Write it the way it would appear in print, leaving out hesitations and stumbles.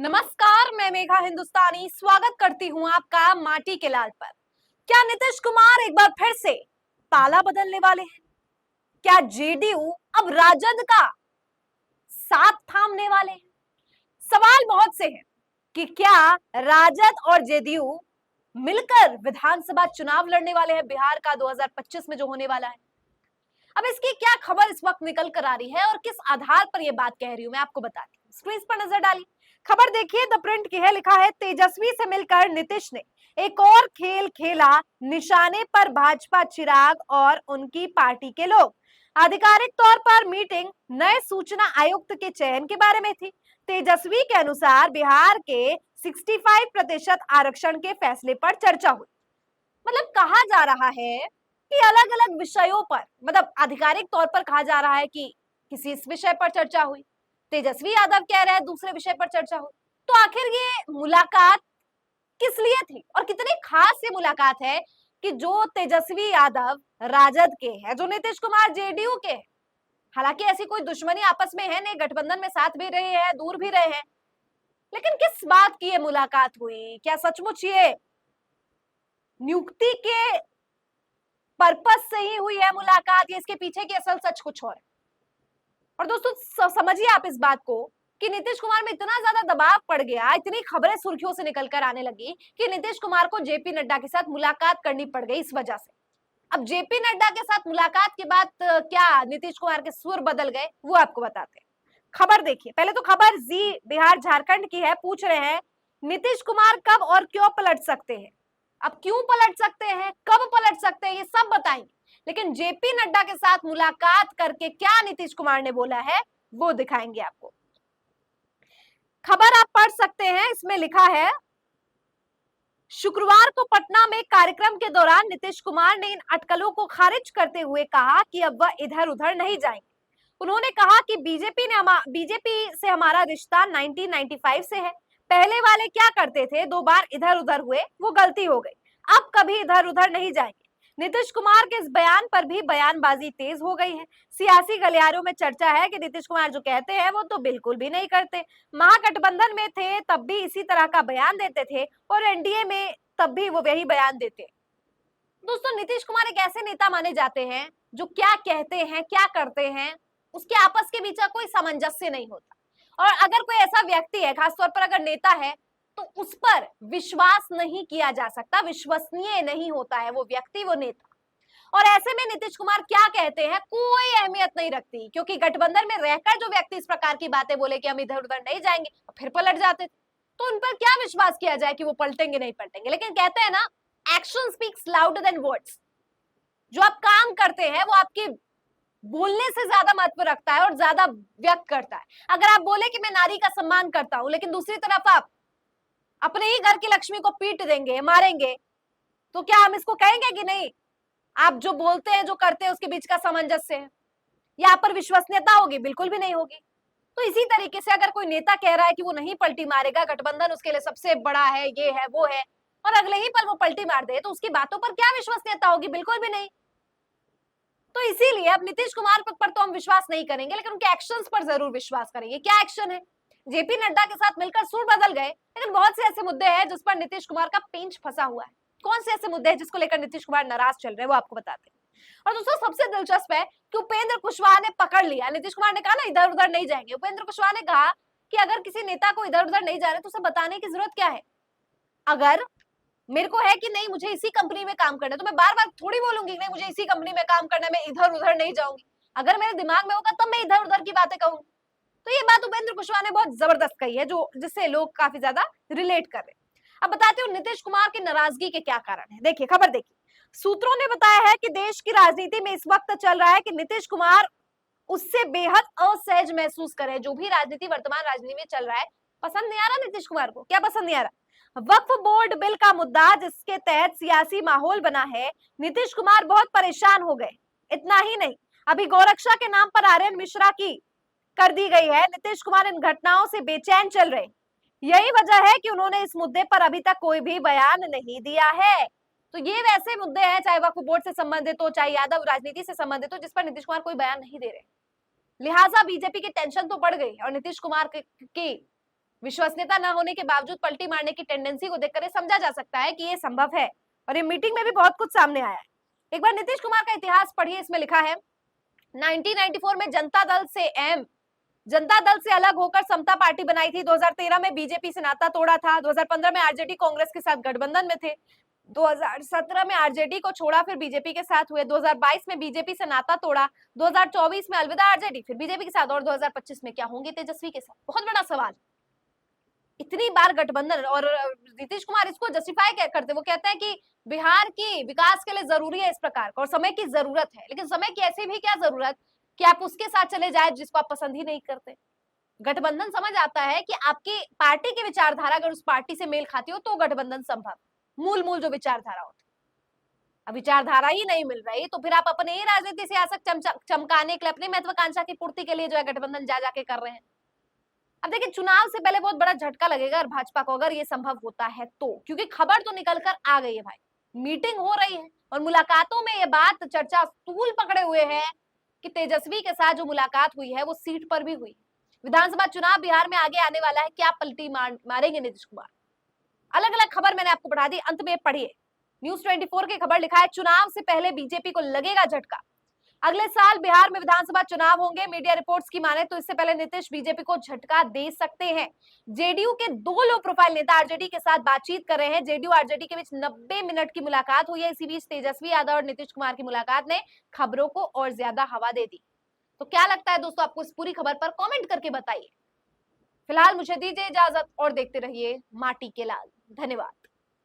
नमस्कार, मैं मेघा हिंदुस्तानी स्वागत करती हूं आपका माटी के लाल पर। क्या नीतीश कुमार एक बार फिर से ताला बदलने वाले हैं? क्या जेडीयू अब राजद का साथ थामने वाले हैं? सवाल बहुत से हैं कि क्या राजद और जेडीयू मिलकर विधानसभा चुनाव लड़ने वाले हैं बिहार का 2025 में जो होने वाला है। अब इसकी क्या खबर इस वक्त निकल कर आ रही है और किस आधार पर यह बात कह रही हूं मैं आपको बताती हूँ। स्क्रीन पर नजर डालिए, खबर देखिए। द प्रिंट की है, लिखा है तेजस्वी से मिलकर नीतीश ने एक और खेल खेला, निशाने पर भाजपा चिराग और उनकी पार्टी के लोग। आधिकारिक तौर पर मीटिंग नए सूचना आयुक्त के चयन के बारे में थी। तेजस्वी के अनुसार बिहार के 65% आरक्षण के फैसले पर चर्चा हुई। मतलब कहा जा रहा है कि अलग अलग विषयों पर, मतलब आधिकारिक तौर पर कहा जा रहा है कि किसी इस विषय पर चर्चा हुई, तेजस्वी यादव कह रहे हैं दूसरे विषय पर चर्चा हुई। तो आखिर ये मुलाकात किस लिए थी और कितनी खास ये मुलाकात है कि जो तेजस्वी यादव राजद के हैं, जो नीतीश कुमार जेडीयू के हैं। हालांकि ऐसी कोई दुश्मनी आपस में है नहीं, गठबंधन में साथ भी रहे हैं, दूर भी रहे हैं, लेकिन किस बात की ये मुलाकात हुई? क्या सचमुच ये नियुक्ति के पर्पस से ही हुई है मुलाकात, या इसके पीछे की असल सच कुछ और है? और दोस्तों समझिए आप इस बात को कि नीतीश कुमार में इतना ज्यादा दबाव पड़ गया, इतनी खबरें सुर्खियों से निकलकर आने लगी कि नीतीश कुमार को जेपी नड्डा के साथ मुलाकात करनी पड़ गई इस वजह से। अब जेपी नड्डा के साथ मुलाकात के बाद क्या नीतीश कुमार के सुर बदल गए, वो आपको बताते हैं। खबर देखिए, पहले तो खबर जी बिहार झारखंड की है। पूछ रहे हैं नीतीश कुमार कब और क्यों पलट सकते हैं। अब क्यों पलट सकते हैं, कब पलट सकते हैं, ये सब बताएंगे, लेकिन जेपी नड्डा के साथ मुलाकात करके क्या नीतीश कुमार ने बोला है वो दिखाएंगे आपको। खबर आप पढ़ सकते हैं, इसमें लिखा है शुक्रवार को पटना में कार्यक्रम के दौरान नीतीश कुमार ने इन अटकलों को खारिज करते हुए कहा कि अब वह इधर उधर नहीं जाएंगे। उन्होंने कहा कि बीजेपी से हमारा रिश्ता 1995 से है। पहले वाले क्या करते थे, 2 बार इधर उधर हुए, वो गलती हो गई। अब कभी इधर उधर नहीं जाएंगे। नीतीश कुमार के इस बयान पर भी बयानबाजी तेज हो गई है। सियासी गलियारों में चर्चा है कि नीतीश कुमार जो कहते हैं वो तो बिल्कुल भी नहीं करते। महागठबंधन में थे तब भी इसी तरह का बयान देते थे और एनडीए में तब भी वो वही बयान देते। दोस्तों नीतीश कुमार एक ऐसे नेता माने जाते हैं जो क्या कहते हैं क्या करते हैं उसके आपस के बीच का कोई सामंजस्य नहीं होता। और अगर कोई ऐसा व्यक्ति है, खासतौर पर अगर नेता है, तो उस पर विश्वास नहीं किया जा सकता, विश्वसनीय नहीं होता है वो व्यक्ति, वो नेता। और ऐसे में नीतीश कुमार क्या कहते हैं कोई अहमियत नहीं रखती, क्योंकि गठबंधन में रहकर जो व्यक्ति इस प्रकार की बातें बोले कि हम इधर उधर नहीं जाएंगे, फिर पलट जाते थे, तो उन पर क्या विश्वास किया जाए कि वो पलटेंगे नहीं पलटेंगे। लेकिन कहते हैं ना, action speaks louder than words. जो आप काम करते हैं वो आपके बोलने से ज्यादा महत्व रखता है और ज्यादा व्यक्त करता है। अगर आप बोले कि मैं नारी का सम्मान करता हूं, लेकिन दूसरी तरफ आप अपने ही घर की लक्ष्मी को पीट देंगे, मारेंगे, तो क्या हम इसको कहेंगे कि नहीं आप जो बोलते हैं जो करते हैं उसके बीच का सामंजस्य है? या आप पर विश्वसनीयता होगी? बिल्कुल भी नहीं होगी। तो इसी तरीके से अगर कोई नेता कह रहा है कि वो नहीं पलटी मारेगा, गठबंधन उसके लिए सबसे बड़ा है, ये है वो है, और अगले ही पल वो पलटी मार दे, तो उसकी बातों पर क्या विश्वसनीयता होगी? बिल्कुल भी नहीं। तो इसीलिए अब नीतीश कुमार पर तो हम विश्वास नहीं करेंगे, लेकिन उनके एक्शंस पर जरूर विश्वास करेंगे। क्या एक्शन है? जेपी नड्डा के साथ मिलकर सुर बदल गए, लेकिन बहुत से ऐसे मुद्दे हैं जिस पर नीतीश कुमार का पेंच फंसा हुआ है। कौन से ऐसे मुद्दे हैं जिसको लेकर नीतीश कुमार नाराज चल रहे हैं, वो आपको बताते हैं। और दोस्तों सबसे दिलचस्प है कि उपेंद्र कुशवाहा ने पकड़ लिया। नीतीश कुमार ने कहा ना इधर उधर नहीं जाएंगे, उपेंद्र कुशवाहा ने कहा कि अगर किसी नेता को इधर उधर नहीं जा रहे तो उसे बताने की जरूरत क्या है। अगर मेरे को है कि नहीं मुझे इसी कंपनी में काम करना है, तो मैं बार बार थोड़ी बोलूंगी नहीं मुझे इसी कंपनी में काम करना है, मैं इधर उधर नहीं जाऊंगी। अगर मेरे दिमाग में होगा तब मैं इधर उधर की बातें कहूंगी। तो ये बात उपेंद्र कुशवाहा ने बहुत जबरदस्त कही है, जो जिससे लोग काफी ज्यादा रिलेट कर रहे हैं। अब बताते हो नीतीश कुमार की नाराजगी के क्या कारण है। देखिए खबर देखिए, सूत्रों ने बताया है कि देश की राजनीति में इस वक्त चल रहा है कि नीतीश कुमार उससे बेहद असहज महसूस करे। जो भी राजनीति वर्तमान राजनीति में चल रहा है, पसंद नहीं आ रहा नीतीश कुमार को। क्या पसंद नहीं आ रहा? वक्फ बोर्ड बिल का मुद्दा जिसके तहत सियासी माहौल बना है, नीतीश कुमार बहुत परेशान हो गए। इतना ही नहीं, अभी गौरक्षा के नाम पर आर्यन मिश्रा की कर दी गई है। नीतीश कुमार इन घटनाओं से बेचैन चल रहे। यही वजह है कि उन्होंने इस मुद्दे पर अभी तक कोई भी बयान नहीं दिया है। तो ये वैसे मुद्दे हैं, चाहे वक्फ बोर्ड से संबंधित हो, चाहे यादव राजनीति से संबंधित हो, जिस पर नीतीश कुमार कोई बयान नहीं दे रहे। लिहाजा बीजेपी की टेंशन तो बढ़ गई और नीतीश कुमार की विश्वसनीयता न होने के बावजूद पलटी मारने की टेंडेंसी को देखकर समझा जा सकता है कि ये संभव है, और ये मीटिंग में भी बहुत कुछ सामने आया है। एक बार नीतीश कुमार का इतिहास पढ़िए, इसमें लिखा है 1994 में जनता दल से अलग होकर समता पार्टी बनाई थी। 2013 में बीजेपी से नाता तोड़ा था। 2015 में आरजेडी कांग्रेस के साथ गठबंधन में थे। 2017 में आरजेडी को छोड़ा, फिर बीजेपी के साथ हुए। 2022 में बीजेपी से नाता तोड़ा। 2024 में अलविदा आरजेडी, फिर बीजेपी के साथ, और 2025 में क्या होंगे तेजस्वी के साथ? बहुत बड़ा सवाल। इतनी बार गठबंधन, और नीतीश कुमार इसको जस्टिफाई क्या करते, वो कहते हैं कि बिहार की विकास के लिए जरूरी है इस प्रकार का, और समय की जरूरत है। लेकिन समय की ऐसी भी क्या जरूरत कि आप उसके साथ चले जाए जिसको आप पसंद ही नहीं करते। गठबंधन समझ आता है कि आपकी पार्टी की विचारधारा अगर उस पार्टी से मेल खाती हो तो गठबंधन संभव। मूल जो विचारधारा होती, अब विचारधारा ही नहीं मिल रही तो फिर आप अपने ही राजनीति सियासत चमकाने के लिए, अपनी महत्वाकांक्षा की पूर्ति के लिए जो है गठबंधन जा जाके कर रहे हैं। अब देखिए, चुनाव से पहले बहुत बड़ा झटका लगेगा और भाजपा को, अगर ये संभव होता है तो, क्योंकि खबर तो निकल कर आ गई है भाई, मीटिंग हो रही है और मुलाकातों में ये बात चर्चा तूल पकड़े हुए है कि तेजस्वी के साथ जो मुलाकात हुई है वो सीट पर भी हुई। विधानसभा चुनाव बिहार में आगे आने वाला है, क्या पलटी मारेंगे नीतीश कुमार? अलग अलग खबर मैंने आपको पढ़ा दी, अंत में पढ़िए। न्यूज 24 की खबर लिखा है, चुनाव से पहले बीजेपी को लगेगा झटका। अगले साल बिहार में विधानसभा चुनाव होंगे। मीडिया रिपोर्ट्स की माने तो इससे पहले नीतीश बीजेपी को झटका दे सकते हैं। जेडीयू के दो लो प्रोफाइल नेता आरजेडी के साथ बातचीत कर रहे हैं। जेडीयू आरजेडी के बीच 90 मिनट की मुलाकात हुई है। इसी बीच तेजस्वी यादव और नीतीश कुमार की मुलाकात ने खबरों को और ज्यादा हवा दे दी। तो क्या लगता है दोस्तों आपको इस पूरी खबर पर? कमेंट करके बताइए। फिलहाल मुझे दीजिए इजाजत और देखते रहिए माटी के लाल। धन्यवाद।